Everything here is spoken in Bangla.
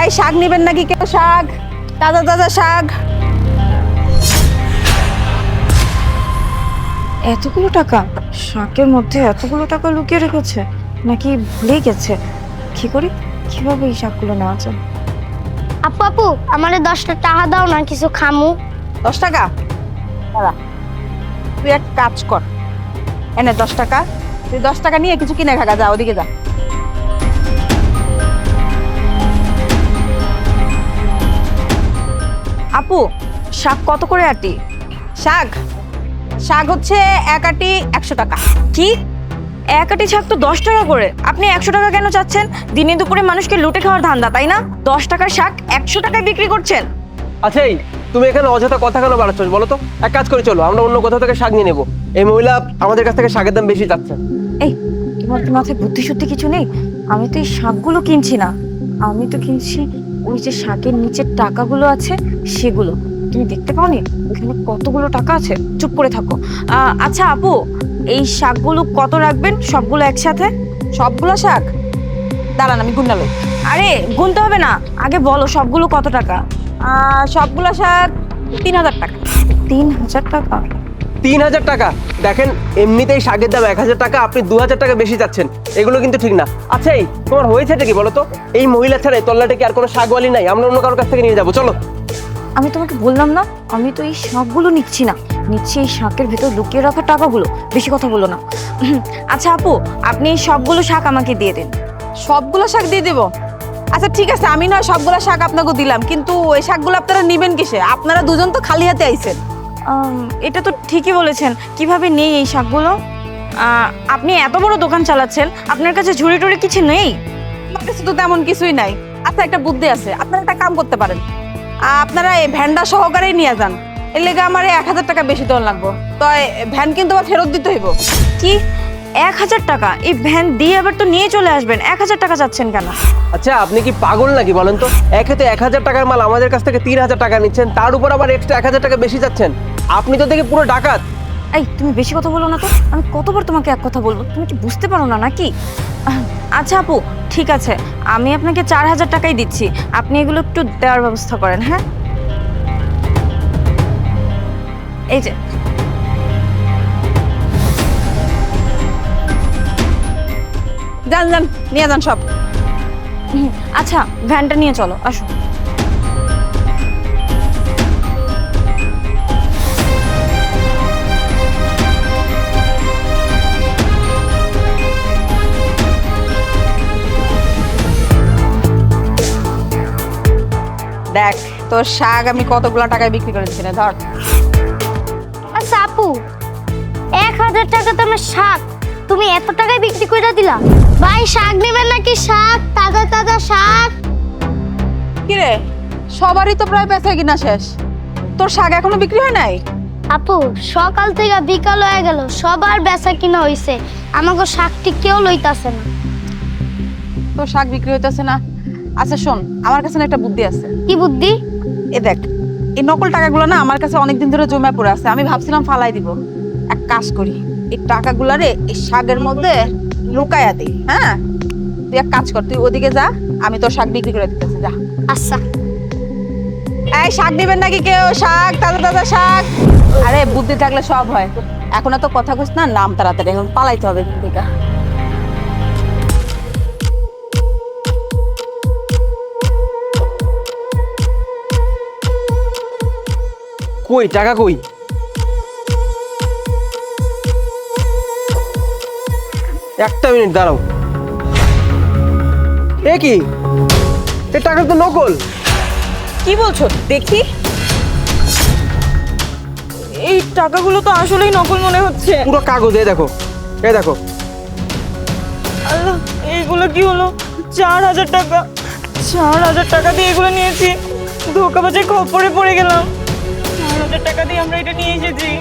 এই শাক নেবেন নাকি কেউ? শাক, তাজা তাজা শাক। এতগুলো টাকা শাকের মধ্যে এতগুলো টাকা লুকিয়ে রেখেছে নাকি ভুলে গেছে? কি করি, কিভাবে এই শাকগুলো নেওয়া যায়? আপু আপু আমারে 10টা টাকা দাও না, কিছু খামু। 10 টাকা? দাঁড়া, তুই এক কাজ কর, এনে 10 টাকা, তুই 10 টাকা নিয়ে কিছু কিনে খা, যা ওদিকে যা। আপু, শাক কত করে আটি? শাক, শাক হচ্ছে এক আটি 100 টাকা। কি, এক আটি শাক তো 10 টাকা করে, আপনি 100 টাকা কেন চাচ্ছেন? দিনে দুপুরে মানুষকে লুটে খাওয়ার ধান্দা, তাই না? 10 টাকার শাক 100 টাকায় বিক্রি করছেন? আচ্ছা, এই তুমি এখানে অযথা কথা কেন বাড়াচ্ছ বলো তো? এক কাজ করে চলো, আমরা অন্য কোথাও থেকে শাক নিয়ে নেবো। এই মহিলা আমাদের কাছ থেকে শাকের দাম বেশি চাচ্ছে। এই, তোমার কি মাথায় বুদ্ধি সত্যি কিছু নেই? আমি তো এই শাকগুলো কিনছি না, আমি তো কিনছি ওই যে শাকের নিচের টাকাগুলো আছে সেগুলো। তুমি দেখতে পাওনি ওখানে কতগুলো টাকা আছে? চুপ করে থাকো। আচ্ছা আপু, এই শাকগুলো কত রাখবেন সবগুলো একসাথে? সবগুলো শাক? দাঁড়ান আমি গুন্না লই। আরে গুনতে হবে না, আগে বলো সবগুলো কত টাকা? সবগুলো শাক 3000 টাকা। 3000 টাকা? 3000 টাকা? দেখেন, এমনিতেই শাকের দাম 1000 টাকা, আপনি 2000 টাকা বেশি চাচ্ছেন, এগুলো কিন্তু ঠিক না। আচ্ছা, এই তোমার হয়েছেটা কি বলো তো? এই মহিলা ছাড়া তল্লাটে কি আর কোনো শাকওয়ালি নাই? আমরা অন্য কারোর কাছ থেকে নিয়ে যাবো, চলো। আমি তোমাকে বললাম না, আমি তো এই শাকগুলো নিচ্ছি না, নিচ্ছি এই শাকের ভেতর লুকিয়ে রাখা টাকাগুলো। বেশি কথা বলো না। আচ্ছা আপু, আপনি এই সবগুলো শাক আমাকে দিয়ে দিন। সবগুলো শাক দিয়ে দেবো? আচ্ছা ঠিক আছে, আমি নয় সবগুলো শাক আপনাকে দিলাম, কিন্তু ওই শাকগুলো আপনারা নিবেন কিসে? আপনারা দুজন তো খালি হাতে আইছেন। এটা তো ঠিকই বলেছেন, কিভাবে নেই এই শাকগুলো? আপনি এত বড় দোকান চালাচ্ছেন, আপনার কাছে ঝুড়ি টুড়ি কিছু নেই? আমার কাছে তো তেমন কিছুই নাই। আচ্ছা একটা বুদ্ধি আছে, আপনারা একটা কাম করতে পারেন, আপনারা এই ভ্যানটা সহকারেই নিয়ে যান। এর লেগে আমার 1000 টাকা বেশি দেওয়ার লাগবো, তো ভ্যান কিন্তু আবার ফেরত দিতে হইব। কি, 1000 টাকা? এই ভ্যান দিয়ে আবার তো নিয়ে চলে আসবেন, 1000 টাকা চাচ্ছেন কেন? আচ্ছা, আপনি কি পাগল নাকি বলেন তো? একে তো 1000 টাকার মাল আমাদের কাছ থেকে 3000 টাকা নিচ্ছেন, তার উপর আবার এক্সট্রা 1000 টাকা বেশি চাচ্ছেন। আপনি তো দেখে পুরো ডাকাত। এই তুমি বেশি কথা বলো না তো, আমি কতবার তোমাকে এক কথা বলবো, তুমি কি বুঝতে পারো না নাকি? আচ্ছা আপু, ঠিক আছে, আমি আপনাকে 4000 টাকাই দিচ্ছি, আপনি এগুলো একটু দেওয়ার ব্যবস্থা করেন। হ্যাঁ, এই যে। যান যান, নিয়ে যান সব। আচ্ছা, ভ্যানটা নিয়ে চলো, আসো। দেখ তোর শাক আমি কতগুলো টাকায় বিক্রি করে দিচ্ছি না, ধর। আচ্ছা আপু, 1000 টাকা দামের শাক তুমি এত টাকায় বিক্রি করে দিলা? ভাই শাক নেবেন নাকি? শাক, তাজা তাজা শাক। কিরে, সবারই তো প্রায় বেচা কিনা শেষ, তোর শাক এখনো বিক্রি হয় নাই? আপু, সকাল থেকে বিকাল হয়ে গেল, সবার বেচা কিনা হইছে, আমাকে শাকটি কেউ লইতাছে না। তোর শাক বিক্রি হইতেছে না? আচ্ছা শোন, আমার কাছে না একটা বুদ্ধি আছে। কি বুদ্ধি? এ দেখ, এই নকল টাকাগুলো না আমার কাছে অনেকদিন ধরে জমা পড়ে আছে, আমি ভাবছিলাম ফালাই দিব। এক কাজ করি, এই টাকাগুলারে এই শাকের মধ্যে লুকায়া দিই। হ্যাঁ, তুই এক কাজ কর, তুই ওদিকে যা, আমি তোর শাক বিক্রি করে দিতেছি, যা। আচ্ছা। এই শাক দিবেন নাকি কেউ? শাক, তাজা তাজা শাক। আরে বুদ্ধি থাকলে সব হয়, এখন এত কথা কইস না, নাম তাড়াতাড়ি, এখন পালাইতে হবে এখান থেকে। কই টাকা কই? একটা মিনিট দাঁড়াও। এ কি, এ টাকা তো নকল। কি বলছো? দেখি। এই টাকাগুলো তো আসলেই নকল মনে হচ্ছে। পুরো কাগজ, এ দেখো, এ দেখো। আল্লাহ, এইগুলো কি হলো? 4000 টাকা, 4000 টাকা দিয়ে এগুলো নিয়েছি, ধোকাবাজের খপ্পরে পড়ে গেলাম। 4000 টাকা দিয়ে আমরা এটা নিয়ে এসেছি।